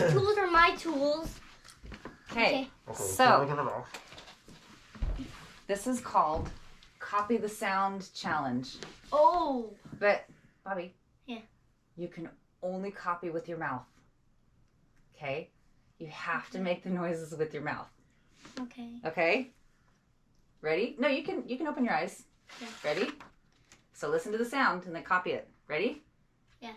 His tools are my tools. Okay. So this is called Copy the Sound Challenge. Oh. But Bobby. Yeah. You can only copy with your mouth. Okay? You have to make the noises with your mouth. Okay. Okay? Ready? No, you can open your eyes. Yeah. Ready? So listen to the sound and then copy it. Ready? Yeah.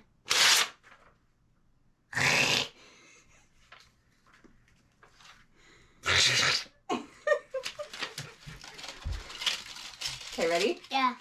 Okay, ready? Yeah.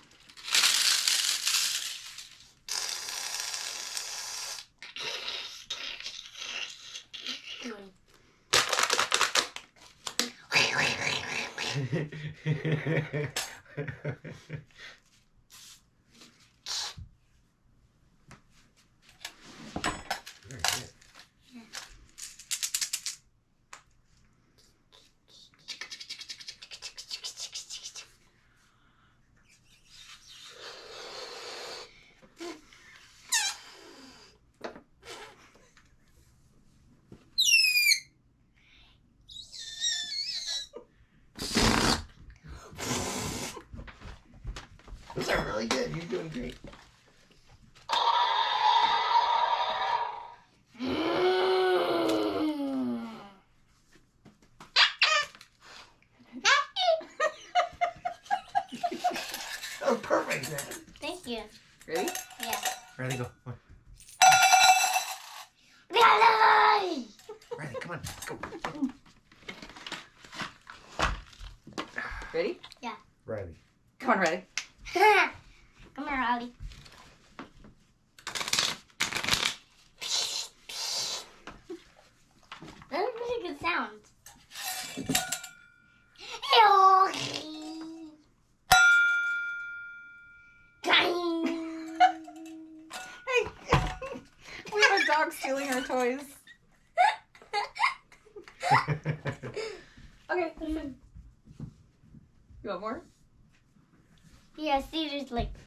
Those are really good. You're doing great. That was perfect, man. Thank you. Ready? Yeah. Ready, go. Come on. Ready, come on. Go. Ready? Yeah. Ready. Come on, ready. Come here, Ollie. That was really good sound. We have a dog stealing our toys. Okay. You want more? Yeah, see, there's like